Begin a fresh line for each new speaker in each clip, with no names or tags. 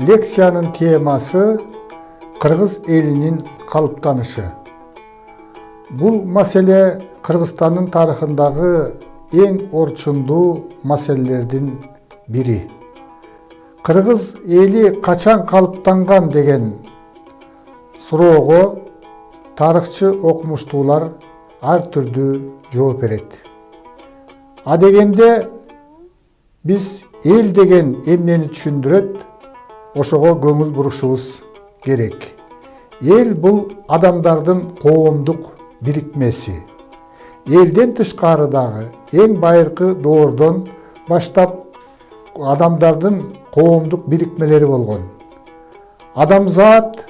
Лекциянын темасы Кыргыз элинин калыптанышы. Бул маселе Кыргызстандын тарыхындагы эң орчундуу маселелердин бири. Кыргыз эли качан калыптанган деген суроого тарыхчы окумуштуулар ар түрдүү жооп берет. Адегенде биз эл деген эмнени түшүндүрөт, ошого көңүл бурушубуз керек. Эл бул адамдардын коомдук бирикмеси. Элден тышкарыдагы эң байыркы доордон баштап адамдардын коомдук бирикмелери болгон. Адамзат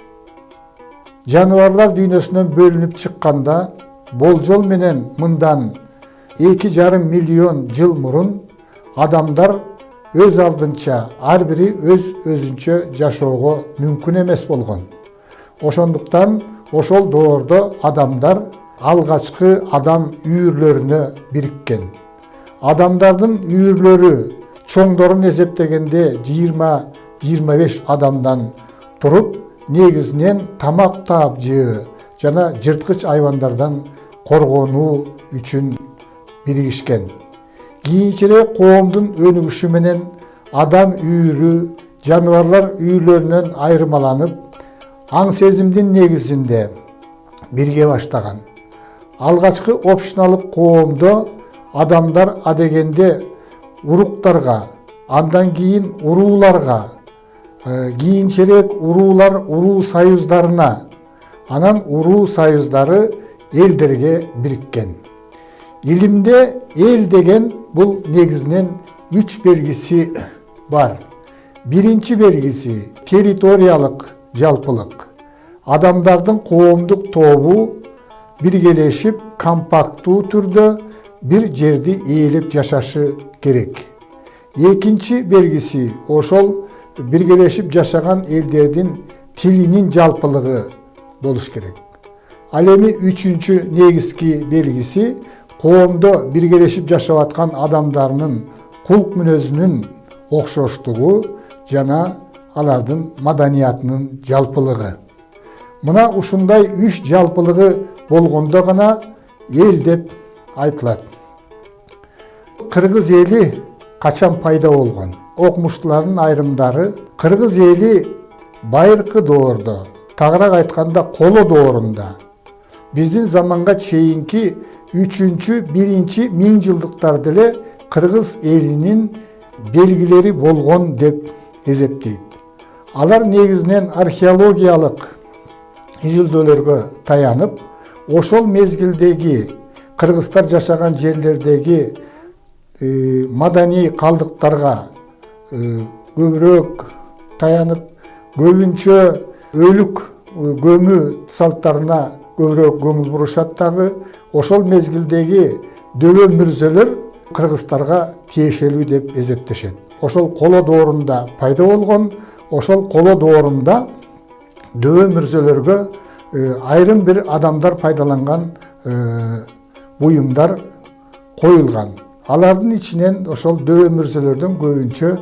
жаныбарлар дүйнөсүнөн бөлүнүп чыкканда болжол менен мындан 2,5 миллион жыл мурун адамдар өз алдынча ар бири өзүнчө жашоого мүмкүн эмес болгон. Ошондуктан ошол доордо адамдар алгачкы адам үйүрлөрүнө бириккен. Адамдардын үйүрлөрү чоңдорун эсептегенде 20-25 адамдан туруп, негизинен тамак таап жөө жана жырткыч айвандардан коргонуу үчүн биригишкен. Кийинчерээк коомдун өнүгүшү менен адам үйүрү жаныбарлар үйүрлөрүнөн айырмаланып, аң сезимдин негизинде бирге баштаган. Алгачкы общиналык коомдо адамдар адегенде уруктарга, андан кийин урууларга, кийинчерээк уруулар уруу союздарына, анан уруу союздары элдерге бириккен. Илимде эл деген бул негизинен 3 белгиси бар. Биринчи белгиси территориялык жалпылык. Адамдардын коомдук тобу биргелешип компакттуу түрдө бир жерди ээлеп жашашы керек. Экинчи белгиси ошол биргелешип жашаган элдердин тилинин жалпылыгы болуш керек. Ал эми үчүнчү негизги белгиси коомдо биргелешип жашап аткан адамдарынын кулк мүнөзүнүн окшоштугу жана алардын маданиятынын жалпылыгы. Мына ушундай 3 жалпылыгы болгондо гана эл деп айтылат. Кыргыз эли качан пайда болгон? Окумуштуулардын айрымдары кыргыз эли байыркы доордо, тагыраак айтканда коло доорунда, биздин заманга чейинки 3-1 миң жылдыктарда эле кыргыз элинин белгилери болгон деп эсептейт. Алар негизинен археологиялык изилдөөлөргө таянып, ошол мезгилдеги кыргыздар жашаган жерлердеги маданий калдыктарга көбүрөөк таянып, көбүнчө өлүк көмүү салттарына көбүрөөк көңүл бурушат дагы. Ошол мезгилдеги дөбө мүрзөлөр кыргыздарга тиешелүү деп эсептешет. Ошол коло доорунда пайда болгон, ошол коло доорунда дөбө мүрзөлөргө айрым бир адамдар пайдаланган буюмдар коюлган. Алардын ичинен ошол дөбө мүрзөлөрдөн көбүнчө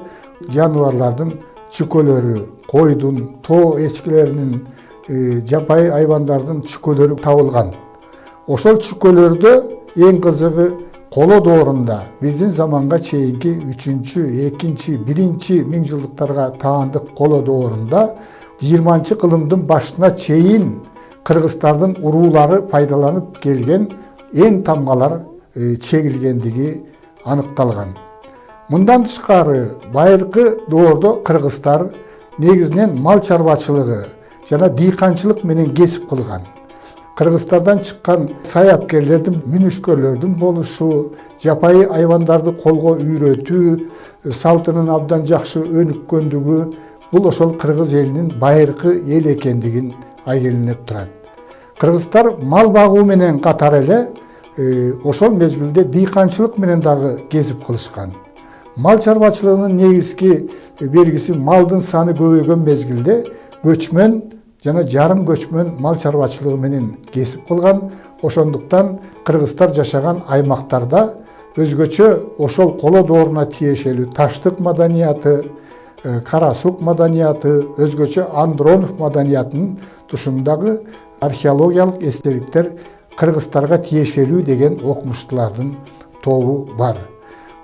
жаныбарлардын чүкөлөрү, койдун, тоо эчкилеринин, жапайы айвандардын чүкөлөрү табылган. Ошол чүкөлөрдө эң кызыгы коло доорунда биздин заманга чейинки 3-1 миң жылдыктарга таандык коло доорунда 20-кылымдын башына чейин кыргыздардын уруулары пайдаланып келген эң тамгалар чегилгендиги аныкталган. Мындан тышкары байыркы доордо кыргыздар негизинен мал чарбачылыгы жана дыйканчылык менен кесип кылган. Кыргыздардан чыккан саяпкерлердин, мүнүшкөрлөрдүн болушу, жапайы айвандарды колго үйрөтүү салтынын абдан жакшы өнүккөндүгү бул ошол кыргыз элинин байыркы эл экендигин айгелинип турат. Кыргыздар мал багуу менен катар эле ошол мезгилде дыйканчылык менен дагы кесип кылышкан. Мал чарбачылыгынын негизги белгиси малдын саны көбөйгөн мезгилде көчмөн жана жарым көчмөн мал чарбачылыгы менен кесип кылган. Ошондуктан кыргыздар жашаган аймактарда өзгөчө ошол коло дооруна тиешелүү таштык маданияты, Karasuk madaniyatı, özgöçe Andronov madaniyatının dışındagı arxeologiyalыk estelikler Kırgızlarga tiyешелүү деген окумуштуулардын тобу бар.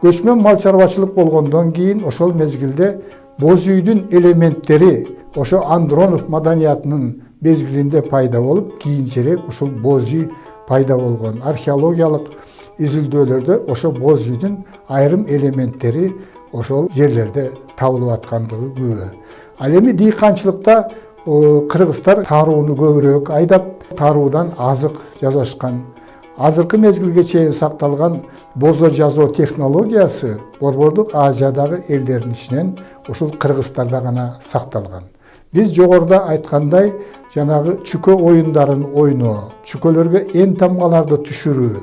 Көчмөн мал чарбачылык болгондон кийин ошол мезгилде боз үйдүн элементтери ошо Андронов маданиятынын мезгилинде пайда болуп, кийинчерээк ушул боз үй пайда болгон. Археологиялык изилдөөлөрдө ошо боз үйдүн айрым элементтери ошол жерлерде табылып аткандыгы күбө. Ал эми дыйканчылыкта кыргыздар тарууну көбүрөөк айдап, таруудан азык жасашкан. Азыркы мезгилге чейин сакталган бозо жазуу технологиясы Борбордук Азиядагы элдердин ичинен ушул кыргыздарда гана сакталган. Биз жогоруда айткандай, жанагы чүкө оюндарын ойноо, чүкөлөргө эн тамгаларды түшүрүү,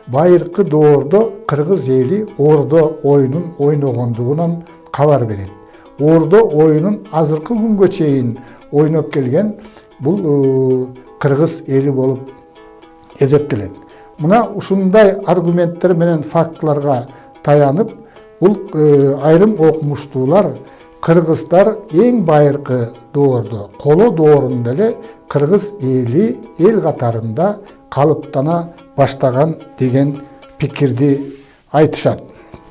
байыркы доордо кыргыз эли ордо оюнун ойногондугунан кабар берет. Ордо оюнун азыркы күнгө чейин ойноп келген бул кыргыз эли болуп эсептелет. Мына ушундай аргументтер менен фактыларга таянып, бул айрым окумуштуулар кыргыздар эң байыркы доордо, коло доорунда эле кыргыз эли эл катарында калыптана баштаган деген пикирди айтышат.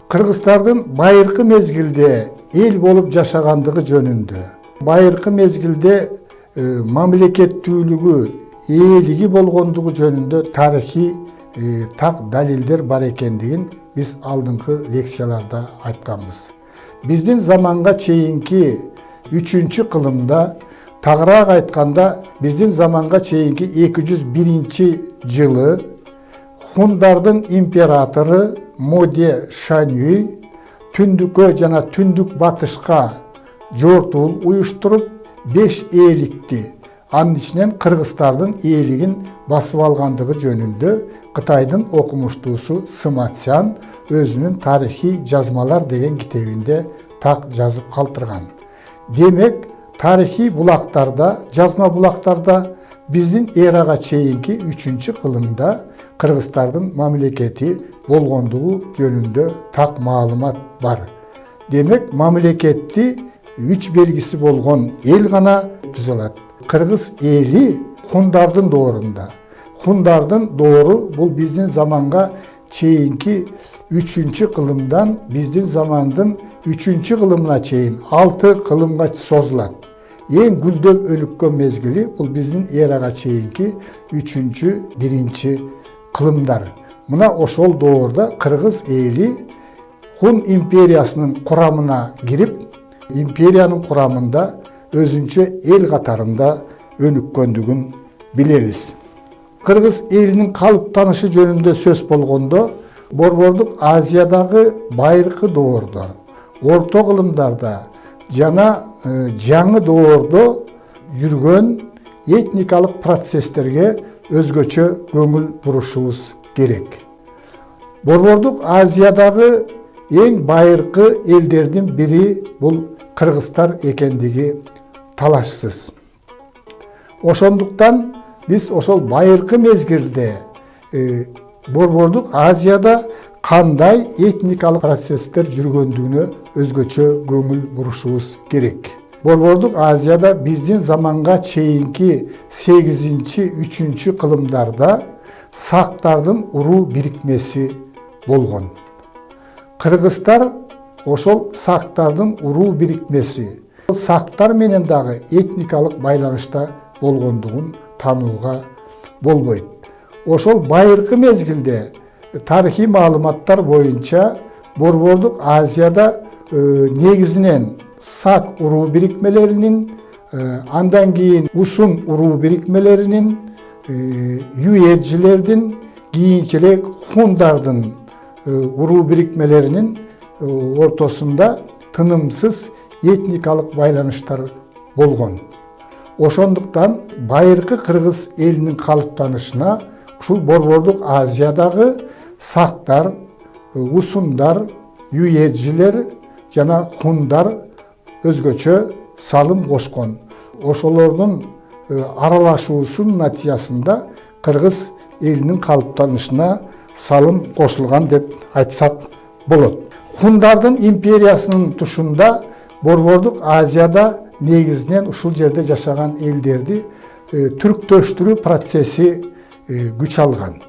Кыргыздардын байыркы мезгилде эл болуп жашагандыгы жөнүндө, байыркы мезгилде мамлекеттүүлүгү, ээлиги болгондугу жөнүндө тарыхый так далилдер бар экендигин биз алдыңкы лекцияларда айтканбыз. Биздин заманга чейинки 3-чү кылымда, тагыраак айтканда, биздин заманга чейинки 201-жылы хундардын императору Моде Шанюй түндүккө жана түндүк батышка жортуул уюштуруп 5 ээликти, анын ичинен кыргыздардын ээлигин басып алгандыгы жөнүндө Кытайдын окумуштуусу Сыматсян өзүнүн тарыхый жазмалар деген китебинде так жазып калтырган. Демек, тарыхый булактарда, жазма булактарда биздин эрага чейинки 3-чү кылымда кыргыздардын мамлекети болгондугу жөнүндө так маалымат бар. Демек, мамлекетти үч белгиси болгон эл гана түзө алат. Кыргыз эли хундардын доорунда. Хундардын доору бул биздин заманга чейинки 3-чү кылымдан биздин замандын 3-чү кылымына чейин 6 кылымга созулат. Эң гүлдөп өнүккөн мезгили бул биздин эрага чейинки 3-1 кылымдар. Мына ошол доорда кыргыз эли Хун империясынын курамына кирип, империянын курамында өзүнчө эл катарында өнүккөндүгүн билебиз. Кыргыз элинин калыптанышы жөнүндө сөз болгондо, Борбордук Азиядагы байыркы доордо, орто кылымдарда жана жаңы доордо жүргөн этникалык процесстерге өзгөчө көңүл бурушубуз керек. Борбордук Азиядагы эң байыркы элдердин бири бул кыргыздар экендиги талашсыз. Ошондуктан биз ошол байыркы мезгилде Борбордук Азияда кандай этникалык процесстер жүргөндүгүнө өзгөчө көңүл бурушубуз керек. Борбордук Азияда биздин заманга чейинки 8-3 кылымдарда сактардын уруу бирикмеси болгон. Кыргыздар ошол сактардын уруу бирикмеси, сактар менен дагы этникалык байланышта болгондугун танууга болбойт. Ошол байыркы мезгилде тарыхый маалыматтар боюнча Борбордук Азияда негизинен сак уруу бирикмелеринин, андан кийин усун уруу бирикмелеринин, юэджилердин, кийинчерээк хундардын уруу бирикмелеринин ортосунда тынымсыз этникалык байланыштар болгон. Ошондуктан байыркы кыргыз элинин калыптанышына ушул Борбордук Азиядагы сактар, усундар, юэджилер жана хундар өзгөчө салым кошкон. Ошолордун аралашуусунун натыйжасында кыргыз элинин калыптанышына салым кошулган деп айтсак болот. Хундардын империясынын тушунда Борбордук Азияда негизинен ушул жерде жашаган элдерди түрктөштүрүү процесси күч алган.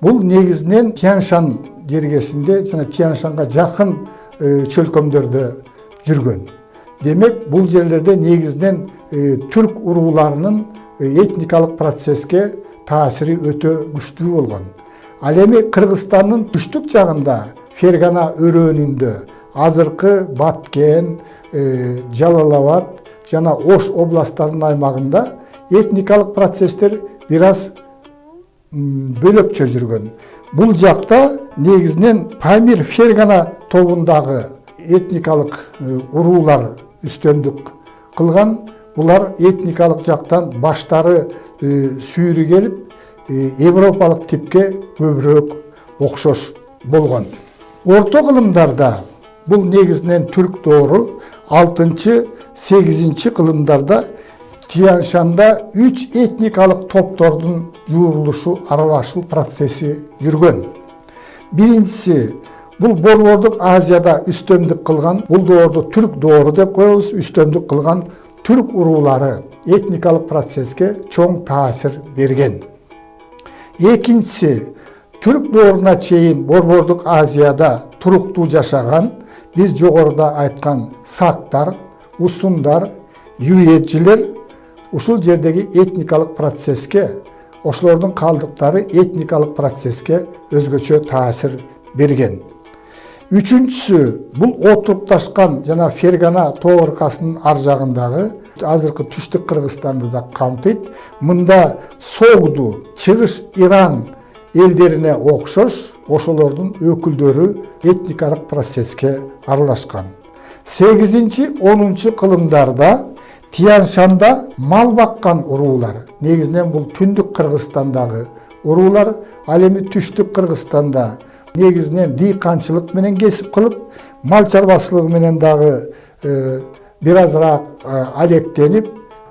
Бул негизинен Тянь-Шань жергесинде жана Тянь-Шаньга жакын чөлкөмдөрдө жүргөн. Демек, бул жерлерде негизинен түрк урууларынын этникалык процесске таасири өтө күчтүү болгон. Ал эми Кыргызстандын түштүк жагында, Фергана өрөөнүндө, азыркы Баткен, Жалал-Абад жана Ош областтарынын аймагында этникалык процесстер бир аз бөлөкчө жүргөн. Бул жакта негизинен Памир Фергана тобундагы этникалык уруулар үстөмдүк кылган. Булар этникалык жактан баштары сүйрү келип, европалык типке көбүрөөк окшош болгон. Орто кылымдарда бул негизинен түрк доору 6-8 кылымдарда Тянь-Шаньда 3 этникалык топтордун жуурулушу, аралашуу процесси жүргөн. Биринчиси бул Борбордук Азияда үстөмдүк кылган, бул доорду түрк доору деп коебуз, үстөмдүк кылган түрк уруулары этникалык процесске чоң таасир берген. Экинчиси, түрк дооруна чейин Борбордук Азияда туруктуу жашаган, биз жогоруда айткан сактар, усундар, юетжилер ушул жердеги этникалык процесске, ошолордун калдыктары этникалык процесске өзгөчө таасир берген. Үчүнчүсү, бул отурукташкан жана Фергана тоо ыркасынын ар жагындагы азыркы түштүк Кыргызстанды да камтыйт. Мында Согду, чыгыш Иран элдерине окшош, ошолордун өкүлдөрү этникалык процесске аралашкан. 8-10 кылымдарда Тянь-Шаньда мал баккан уруулар, негизинен бул түндүк Кыргызстандагы уруулар, ал эми түштүк Кыргызстанда негизинен дыйканчылык менен кесип кылып, мал чарбачылыгы менен дагы бир азыраак алектенип,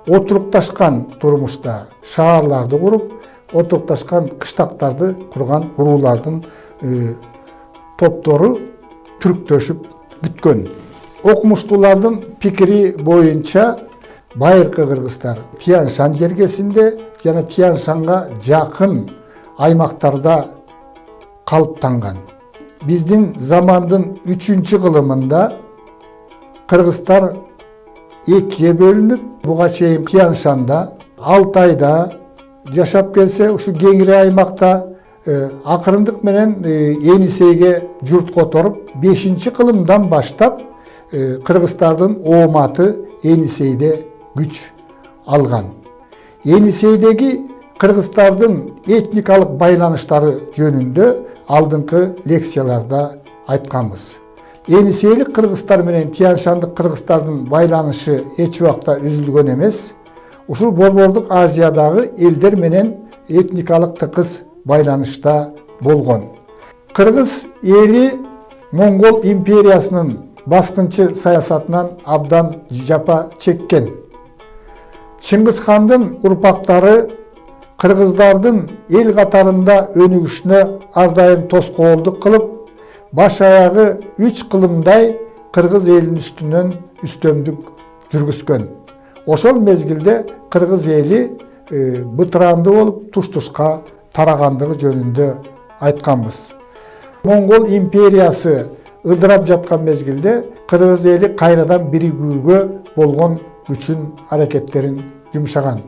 отурукташкан турмушта шаарларды куруп, отурукташкан кыштактарды курган уруулардын топтору түрктөшүп бүткөн. Окумуштуулардын пикири боюнча байыркы кыргыздар Тянь-Шань жергесинде жана Тянь-Шаньга жакын аймактарда калыптанган. Биздин замандын 3-кылымында кыргыздар экиге бөлүнүп, буга чейин Тянь-Шаньда, Алтайда жашап келсе, ушу кеңири аймакта акырындык менен Енисейге журт которуп, 5-кылымдан баштап кыргыздардын ооматы Енисейде күч алган. Енисейдеги кыргыздардын этникалык байланыштары жөнүндө алдыңкы лекцияларда айтканбыз. Енисейлик кыргыздар менен Тянь-Шандык кыргыздардын байланышы эч убакта үзүлгөн эмес. Ушул Борбордук Азиядагы элдер менен этникалык тыкыз байланышта болгон. Кыргыз эли Моңгол империясынын баскынчы саясатынан абдан жапа чеккен. Чыңгызхандын урпактары кыргыздардын эл катарында өнүгүшүнө ар дайым тоскоолдук кылып, баш аягы 3 кылымдай кыргыз элинин үстүнөн үстөмдүк жүргүзгөн. Ошол мезгилде кыргыз эли бытыранды болуп туш-тушка тарагандыгы жөнүндө айтканбыз. Моңгол империясы ылдырап жаткан мезгилде кыргыз эли кайрадан биригүүгө болгон күчүн, аракеттерин жумшаган.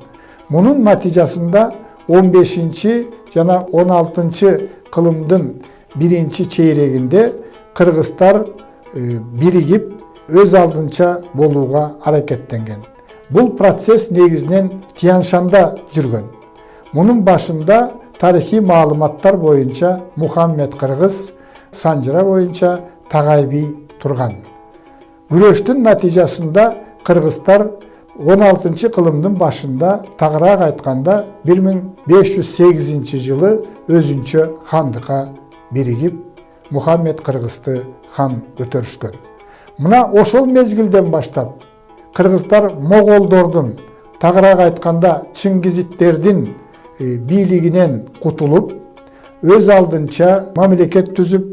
Мунун натыйжасында 15 жана 16 кылымдын биринчи чейрегинде кыргыздар биригип өз алдынча болууга аракеттенген. Бул процесс негизинен Тянь-Шаньда жүргөн. Мунун башында тарихи маалыматтар боюнча Мухаммед Кыргыз, санжыра боюнча Тагай би турган. Күрөштүн натыйжасында кыргыздар 16 кылымдын башында, тагыраак айтканда 1508 жылы өзүнчө хандыкка биригип, Мухаммед Кыргызды хан көтөрүшкөн. Мына ошол мезгилден баштап кыргыздар моголдордун, тагыраак айтканда Чыңгизиттердин бийлигинен кутулуп, өз алдынча мамлекет түзүп,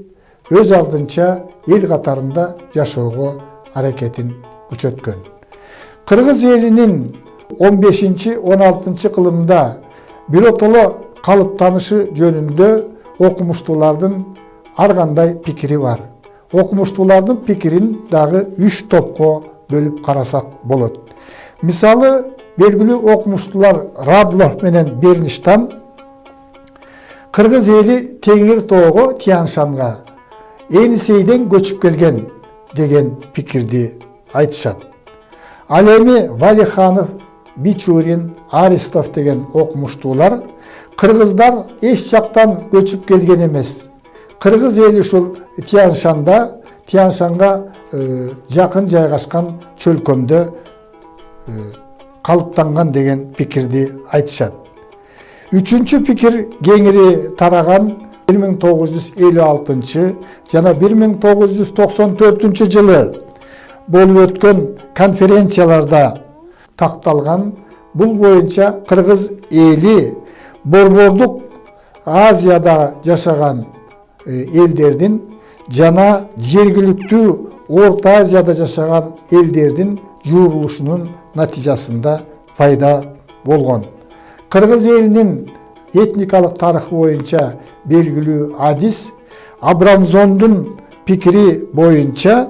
өз алдынча эл катарында жашоого hareketini küçötkön. Kırgız elinin 15-16 kılımda birotolo kalıptanışı jönündө okumuştulardan ar kanday pikiri var. Okumuştulardan pikirin dağı 3 topko bölüp karasak bolot. Misalı belgili okumuştular Radlov menen Berniştan Kırgız eli Tengir Toğu Tianşan'a Enisey'den göçüp gelgen degen pikirdi aytışat. Alemi Valixanov, Biçurin, Aristov degen okumuştular Kırgızlar eş jaktan göçüp gelgen emes. Kırgız eli şul Tianşan'a jakın jaygaşkan çölkömdө kalıptangan degen pikirdi aytışat. Üçüncü pikir kеңири taragan 1956 жана 1994 жылы болуп өткөн конференцияларда такталган. Бул боюнча Кыргыз эли Борбордук Азияда жашаган элдердин жана жергиликтүү Орто Азияда жашаган элдердин жуурулушунун натыйжасында пайда болгон. Кыргыз элинин этникалык тарыхы боюнча белгилүү адис Абрамзондун пикири боюнча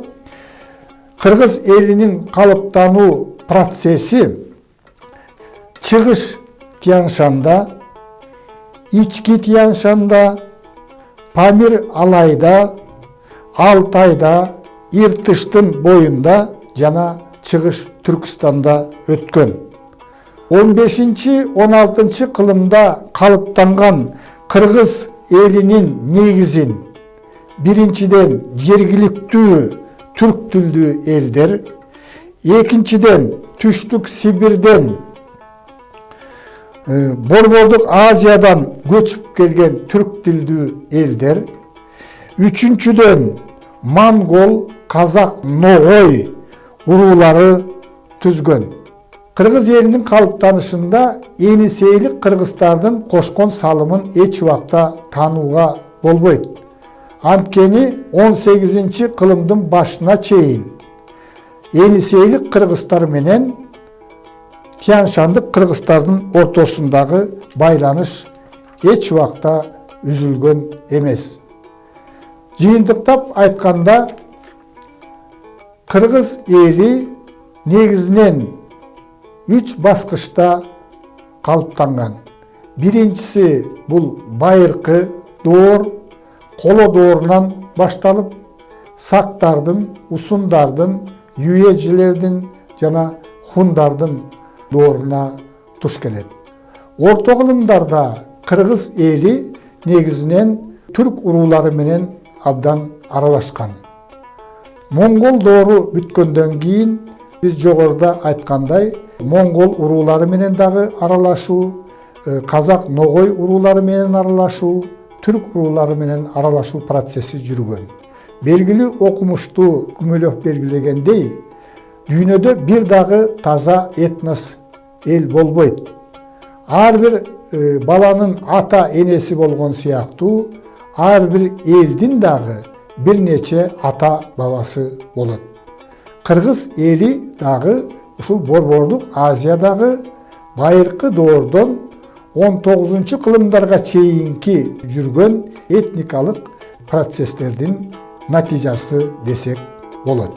Кыргыз элинин калыптануу процесси чыгыш Тянь-Шанда, ички Тянь-Шанда, Памир Алайда, Алтайда, Иртыштын боюнда жана чыгыш Түркістанда өткөн. 15-16 кылымда калыптанган Кыргыз элинин негизин биринчиден жергиликтүү түрк тилдүү элдер, экинчиден Түштүк Сибирден Борбордук Азиядан көчүп келген түрк тилдүү элдер, үчүнчүдөн Монгол, Казак, Ноғой уруулары түзгөн. Кыргыз элинин калыптанышында Енисейлик кыргыздардын кошкон салымын эч убакта таанууга болбойт. Анткени 18 кылымдын башына чейин Енисейлик кыргыздар менен Тянь-Шандык кыргыздардын ортосундагы байланыш эч убакта үзүлгөн эмес. Жыйынтыктап айтканда, Кыргыз эли негизинен 3 баскычта калыптанган. Биринчиси бул байыркы доор, коло доорунан башталып, сактардын, усундардын, юэжилердин жана хундардын дооруна туш келет. Орто кылымдарда Кыргыз эли негизинен түрк уруулары менен абдан аралашкан. Монгол доору бүткөндөн кийин биз жогоруда айткандай, Монгол уруулары менен дагы аралашуу, Казак, Ноғой уруулары менен аралашуу, түрк уруулары менен аралашуу процесси жүргөн. Белгилүү окумуштуу Күмөлөв белгилегендей, дүйнөдө бир дагы таза этнос эл болбойт. Ар бир баланын ата энеси болгон сыяктуу, ар бир элдин дагы бир нече ата бабасы болот. Кыргыз эли дагы ушул Борбордук Азиядагы байыркы доордон 19 кылымдарга чейинки жүргөн этникалык процесстердин натыйжасы десек болот.